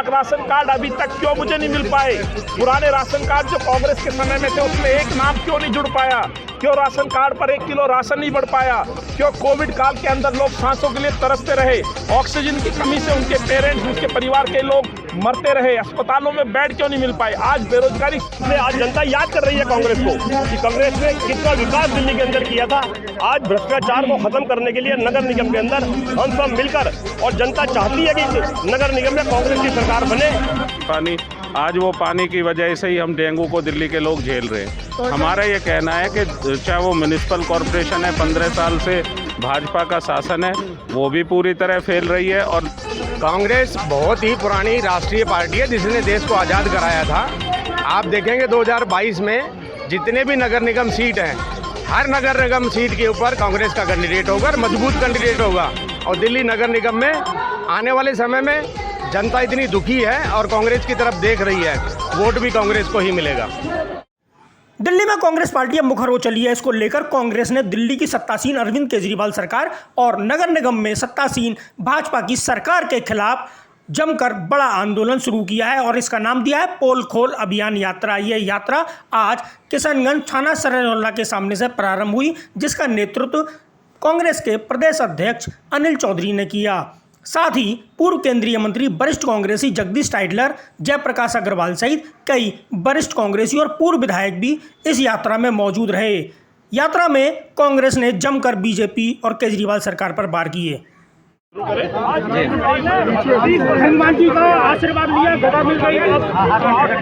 Ration card अभी तक क्यों मुझे नहीं मिल पाए? पुराने राशन कार्ड जो कांग्रेस के समय में थे उसमें एक नाम क्यों नहीं जुड़ पाया? क्यों राशन कार्ड पर 1 किलो राशन नहीं बढ़ पाया? क्यों कोविड काल के अंदर लोग सांसों के लिए तरसते रहे? ऑक्सीजन की कमी से उनके पेरेंट्स, उनके परिवार के लोग मरते रहे। अस्पतालों में बेड क्यों नहीं मिल पाए? आज बेरोजगारी से आज जनता याद कर रही है कांग्रेस को कि कांग्रेस ने कितना विकास दिल्ली के अंदर किया था। आज भ्रष्टाचार को खत्म करने के लिए नगर निगम के अंदर हम सब मिलकर, और जनता चाहती है कि नगर निगम में कांग्रेस की सरकार बने। पानी, आज वो पानी की वजह से ही हम डेंगू को दिल्ली के लोग झेल रहे हैं। हमारा ये कहना है कि चाहे वो म्युनिसिपल कॉरपोरेशन है, 15 साल से भाजपा का शासन है, वो भी पूरी तरह फेल रही है। और कांग्रेस बहुत ही पुरानी राष्ट्रीय पार्टी है जिसने देश को आज़ाद कराया था। आप देखेंगे 2022 में जितने भी नगर निगम सीट हैं, हर नगर निगम सीट के ऊपर कांग्रेस का कैंडिडेट होगा और मजबूत कैंडिडेट होगा। और दिल्ली नगर निगम में आने वाले समय में जनता इतनी दुखी है और कांग्रेस की तरफ देख रही है, वोट भी कांग्रेस को ही मिलेगा। दिल्ली में कांग्रेस पार्टी अब मुखर हो चली है। इसको लेकर कांग्रेस ने दिल्ली की सत्तासीन अरविंद केजरीवाल सरकार और नगर निगम में सत्तासीन भाजपा की सरकार के खिलाफ जमकर बड़ा आंदोलन शुरू किया है और इसका नाम दिया है पोल खोल अभियान यात्रा। ये यात्रा आज किशनगंज थाना सरौला के सामने से प्रारंभ हुई, जिसका नेतृत्व कांग्रेस के प्रदेश अध्यक्ष अनिल चौधरी ने किया। साथ ही पूर्व केंद्रीय मंत्री वरिष्ठ कांग्रेसी जगदीश टाइटलर, जयप्रकाश अग्रवाल सहित कई वरिष्ठ कांग्रेसी और पूर्व विधायक भी इस यात्रा में मौजूद रहे। यात्रा में कांग्रेस ने जमकर बीजेपी और केजरीवाल सरकार पर वार किए। हनुमान जी का आशीर्वाद लिया, गदा मिल गई।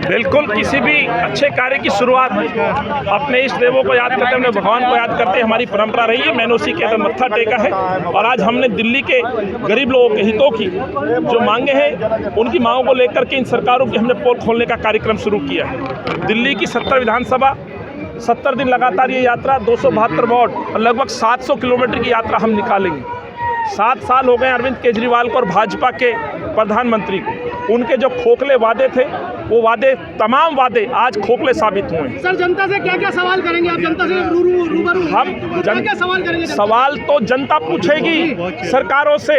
बिल्कुल, किसी भी अच्छे कार्य की शुरुआत अपने इष्ट देवों को याद करते, अपने भगवान को याद करते हमारी परंपरा रही है। मैंने उसी के अंदर मत्था टेका है और आज हमने दिल्ली के गरीब लोगों के हितों की जो मांगे हैं, उनकी मांगों को लेकर के इन सरकारों की हमने पोल खोलने का कार्यक्रम शुरू किया है। दिल्ली की 70 विधानसभा, 70 दिन लगातार ये यात्रा, 272 वार्ड और लगभग 700 किलोमीटर की यात्रा हम निकालेंगे। 7 साल हो गए अरविंद केजरीवाल को और भाजपा के प्रधानमंत्री को। उनके जो खोखले वादे थे, वो वादे, तमाम वादे आज खोखले साबित हुए। सर, जनता से क्या क्या सवाल करेंगे आप? जनता से रूबरू हम क्या सवाल करेंगे? सवाल तो जनता पूछेगी सरकारों से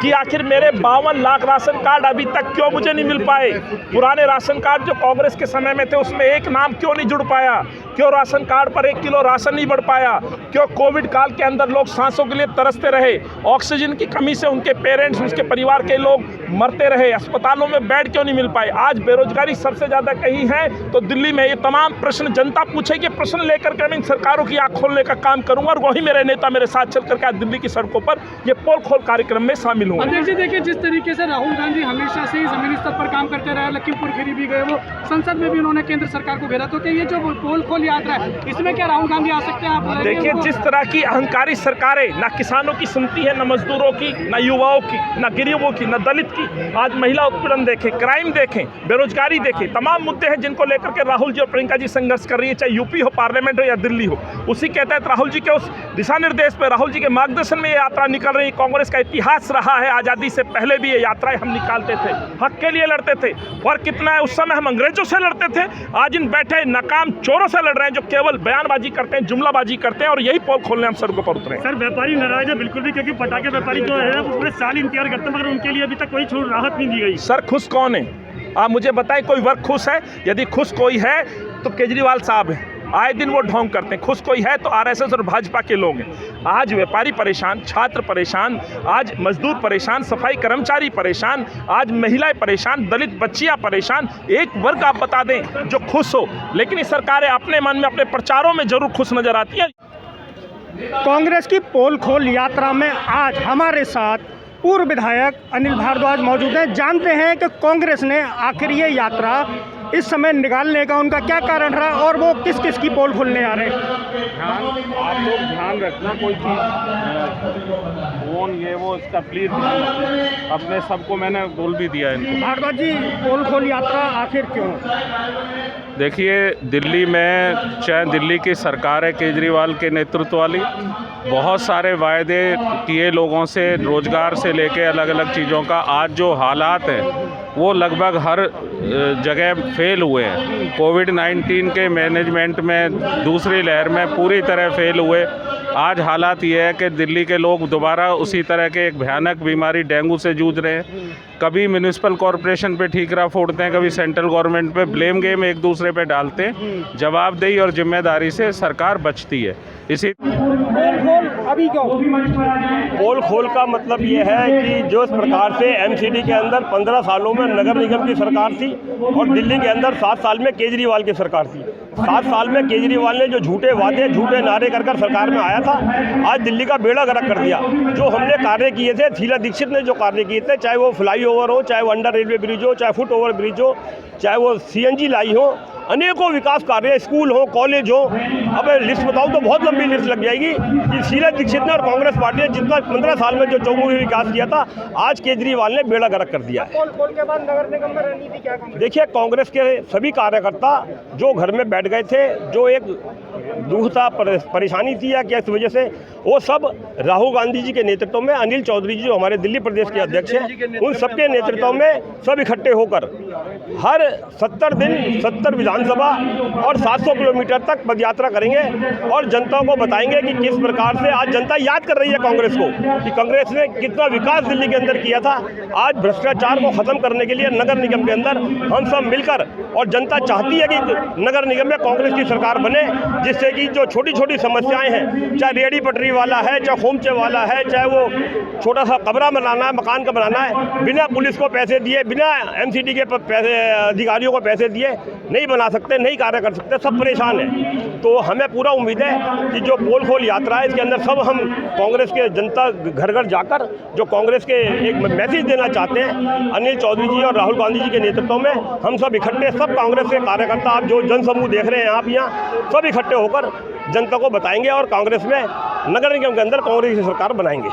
कि आखिर मेरे 52 लाख राशन कार्ड अभी तक क्यों मुझे नहीं मिल पाए? पुराने राशन कार्ड जो कांग्रेस के समय में थे उसमें एक नाम क्यों नहीं जुड़ पाया? क्यों राशन कार्ड पर 1 किलो राशन नहीं बढ़ पाया? क्यों कोविड काल के अंदर लोग सांसों के लिए तरसते रहे? ऑक्सीजन की कमी से उनके पेरेंट्स, उनके परिवार के लोग मरते रहे। अस्पतालों में बेड क्यों नहीं मिल पाए? आज बेरोजगारी सबसे ज्यादा कहीं है तो दिल्ली में। ये तमाम प्रश्न जनता पूछेगी, प्रश्न लेकर के मैं इन सरकारों की आंख खोलने का काम करूंगा और वही मेरे नेता मेरे साथ चल करके आज दिल्ली की सड़कों पर ये पोल खोल कार्यक्रम में शामिल हुए। अध्यक्ष जी, देखिए जिस तरीके से राहुल गांधी हमेशा से ही जमीनी स्तर पर काम करते रहे, लखीमपुर खीरी भी गए, वो संसद में भी उन्होंने केंद्र सरकार को घेरा, तो क्या ये जो पोल खोल यात्रा है इसमें क्या राहुल गांधी आ सकते हैं? आप देखिए, जिस तरह की अहंकारी सरकारें ना किसानों की सुनती है, ना मजदूरों की, ना युवाओं की, ना गरीबों की, ना दलित की। आज महिला उत्पीड़न देखें, क्राइम देखें, बेरोजगारी देखें, तमाम मुद्दे हैं जिनको लेकर के राहुल जी और प्रियंका जी संघर्ष कर रही है, चाहे यूपी हो, पार्लियामेंट हो या दिल्ली हो। उसी के तहत राहुल जी के उस दिशा निर्देश पर, राहुल जी के मार्गदर्शन में ये यात्रा निकल रही है। कांग्रेस का इतिहास रहा है, आज़ादी से पहले भी ये यात्राएं हम निकालते थे, हक के लिए लड़ते थे। और कितना है, उस समय हम अंग्रेजों से लड़ते थे, आज इन बैठे नाकाम चोरों से लड़ रहे हैं जो केवल बयानबाजी करते हैं, जुमलाबाजी करते हैं, और यही पोल खोलने हम सड़कों पर उतरे। सर, व्यापारी नाराज है बिल्कुल भी, क्योंकि पटाखे व्यापारी जो है वो पूरे साल इंतजार करते हैं, मगर उनके लिए अभी तक कोई राहत नहीं दी गई। सर, खुश कौन है? आप मुझे बताएं, कोई वर्ग खुश है? यदि खुश कोई है तो केजरीवाल साहब हैं, आए दिन वो ढोंग करते हैं। खुश कोई है तो आरएसएस और भाजपा के लोग हैं। आज व्यापारी परेशान, छात्र परेशान, आज मजदूर परेशान, सफाई कर्मचारी परेशान, आज महिलाएं परेशान, दलित बच्चियां परेशान। एक वर्ग आप बता दें जो खुश हो, लेकिन ये सरकारें अपने मन में, अपने प्रचारों में जरूर खुश नजर आती है। कांग्रेस की पोल खोल यात्रा में आज हमारे साथ पूर्व विधायक अनिल भारद्वाज मौजूद हैं। जानते हैं कि कांग्रेस ने आखिर ये यात्रा इस समय निकालने का उनका क्या कारण रहा और वो किस किस की पोल खोलने आ रहे हैं। आप लोग ध्यान रखना, कोई चीज़ फोन ये वो इसका प्लीज ध्यान रखना। अपने सबको मैंने बोल भी दिया इनको। भारद्वाज जी, पोल खोल यात्रा आखिर क्यों? देखिए, दिल्ली में चाहे दिल्ली की सरकार है केजरीवाल के नेतृत्व वाली, बहुत सारे वायदे किए लोगों से, रोज़गार से लेके अलग अलग चीज़ों का। आज जो हालात हैं वो लगभग हर जगह फेल हुए हैं। कोविड-19 के मैनेजमेंट में दूसरी लहर में पूरी तरह फेल हुए। आज हालात ये है कि दिल्ली के लोग दोबारा उसी तरह के एक भयानक बीमारी डेंगू से जूझ रहे हैं। कभी म्यूनिसिपल कॉरपोरेशन पे ठीकरा फोड़ते हैं, कभी सेंट्रल गवर्नमेंट पे ब्लेम गेम एक दूसरे पे डालते हैं। जवाबदेही और जिम्मेदारी से सरकार बचती है। इसी अभी क्यों पोल खोल का मतलब ये है कि जो इस प्रकार से एमसीडी के अंदर 15 सालों में नगर निगम की सरकार थी और दिल्ली के अंदर 7 साल में केजरीवाल की सरकार थी। 7 साल में केजरीवाल ने जो झूठे वादे, झूठे नारे कर सरकार में आया था, आज दिल्ली का बेड़ा गर्क कर दिया। जो हमने कार्य किए थे, शीला दीक्षित ने जो कार्य किए थे, चाहे वो फ्लाईओवर हो, चाहे वो अंडर रेलवे ब्रिज हो, चाहे फुट ओवर ब्रिज हो, चाहे वो सीएनजी लाई हो, अनेकों विकास कार्य, स्कूल हो, कॉलेज हो। अब लिस्ट बताऊं तो बहुत लंबी लिस्ट लग जाएगी कि शीला दीक्षित ने और कांग्रेस पार्टी ने जितना 15 साल में जो चौमुखी विकास किया था, आज केजरीवाल ने बेड़ा गर्क कर दिया है। के बाद नगर निगम में रणनीति क्या? देखिए, कांग्रेस के सभी कार्यकर्ता जो घर में बैठ गए थे, जो एक दुखता परेशानी थी या क्या इस वजह से, वो सब राहुल गांधी जी के नेतृत्व में, अनिल चौधरी जी जो हमारे दिल्ली प्रदेश के अध्यक्ष हैं, उन सबके नेतृत्व में सब इकट्ठे होकर हर 70 दिन 70 विधानसभा और 700 किलोमीटर तक पदयात्रा करेंगे और जनता को बताएंगे कि किस प्रकार से आज जनता याद कर रही है कांग्रेस को, कि कांग्रेस ने कितना विकास दिल्ली के अंदर किया था। आज भ्रष्टाचार को खत्म करने के लिए नगर निगम के अंदर हम सब मिलकर, और जनता चाहती है कि नगर निगम में कांग्रेस की सरकार बने, जिससे कि जो छोटी छोटी समस्याएं हैं, चाहे रेहड़ी पटरी वाला है, चाहे होमचे वाला है, चाहे वो छोटा सा कमरा बनाना है, मकान का बनाना है, बिना पुलिस को पैसे दिए, बिना एमसीडी के पैसे अधिकारियों को पैसे दिए नहीं बना सकते, नहीं कार्य कर सकते, सब परेशान हैं। तो हमें पूरा उम्मीद है कि जो पोल खोल यात्रा है, इसके अंदर सब हम कांग्रेस के जनता घर घर जाकर जो कांग्रेस के एक मैसेज देना चाहते हैं, अनिल चौधरी जी और राहुल गांधी जी के नेतृत्व में हम सब इकट्ठे, सब कांग्रेस के कार्यकर्ता, आप जो जनसमूह देख रहे हैं आप यहाँ, सब इकट्ठे होकर जनता को बताएंगे और कांग्रेस में नगर निगम के अंदर कांग्रेस की सरकार बनाएंगे।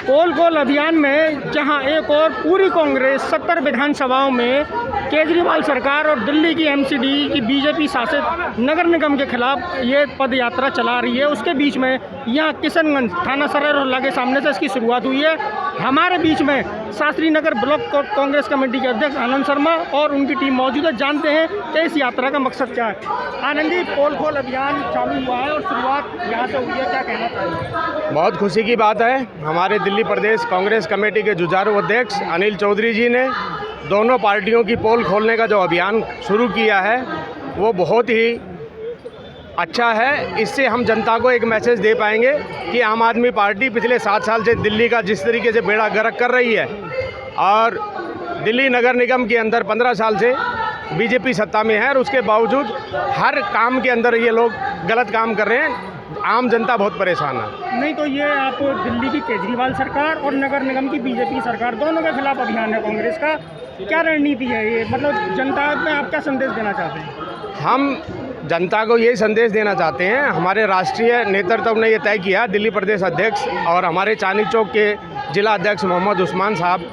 पोल खोल अभियान में जहां एक और पूरी कांग्रेस 70 विधानसभाओं में केजरीवाल सरकार और दिल्ली की एमसीडी की बीजेपी शासित नगर निगम के खिलाफ ये पद यात्रा चला रही है, उसके बीच में यहाँ किशनगंज थाना सरायरोला के सामने से इसकी शुरुआत हुई है। हमारे बीच में शास्त्री नगर ब्लॉक कांग्रेस कमेटी के अध्यक्ष आनंद शर्मा और उनकी टीम मौजूद है। जानते हैं कि इस यात्रा का मकसद क्या है। आनंद जी, पोल खोल अभियान चालू हुआ है और शुरुआत यहाँ से हुई है, क्या कहना चाहिए? बहुत खुशी की बात है, हमारे दिल्ली प्रदेश कांग्रेस कमेटी के जुझारू अध्यक्ष अनिल चौधरी जी ने दोनों पार्टियों की पोल खोलने का जो अभियान शुरू किया है वो बहुत ही अच्छा है। इससे हम जनता को एक मैसेज दे पाएंगे कि आम आदमी पार्टी पिछले 7 साल से दिल्ली का जिस तरीके से बेड़ा गर्क कर रही है और दिल्ली नगर निगम के अंदर 15 साल से बीजेपी सत्ता में है और उसके बावजूद हर काम के अंदर ये लोग गलत काम कर रहे हैं, आम जनता बहुत परेशान है। नहीं तो ये आप दिल्ली की केजरीवाल सरकार और नगर निगम की बीजेपी सरकार दोनों के खिलाफ अभियान है कांग्रेस का, क्या रणनीति है ये? मतलब जनता में आप क्या संदेश देना चाहते हैं? हम जनता को ये संदेश देना चाहते हैं, हमारे राष्ट्रीय नेतृत्व ने ये तय किया, दिल्ली प्रदेश अध्यक्ष और हमारे चांदनी चौक के जिला अध्यक्ष मोहम्मद उस्मान साहब,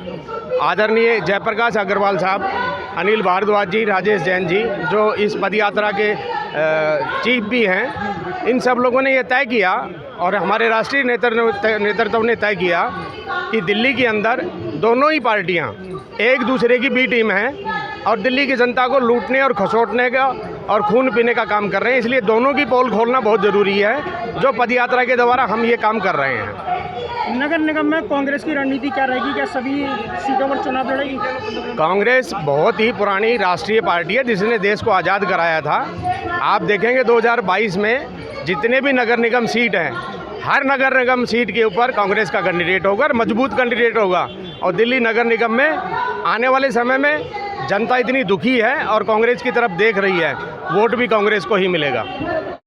आदरणीय जयप्रकाश अग्रवाल साहब, अनिल भारद्वाज जी, राजेश जैन जी जो इस पदयात्रा के चीफ भी हैं, इन सब लोगों ने ये तय किया और हमारे राष्ट्रीय नेतृत्व ने तय किया कि दिल्ली के अंदर दोनों ही पार्टियां एक दूसरे की बी टीम हैं और दिल्ली की जनता को लूटने और खसोटने का और खून पीने का काम कर रहे हैं। इसलिए दोनों की पोल खोलना बहुत ज़रूरी है, जो पदयात्रा के द्वारा हम ये काम कर रहे हैं। नगर निगम में कांग्रेस की रणनीति क्या रहेगी? क्या सभी सीटों पर चुनाव लड़ेगी? कांग्रेस बहुत ही पुरानी राष्ट्रीय पार्टी है जिसने देश को आज़ाद कराया था। आप देखेंगे 2022 में जितने भी नगर निगम सीट हैं, हर नगर निगम सीट के ऊपर कांग्रेस का कैंडिडेट होगा और मजबूत कैंडिडेट होगा। और दिल्ली नगर निगम में आने वाले समय में जनता इतनी दुखी है और कांग्रेस की तरफ देख रही है, वोट भी कांग्रेस को ही मिलेगा।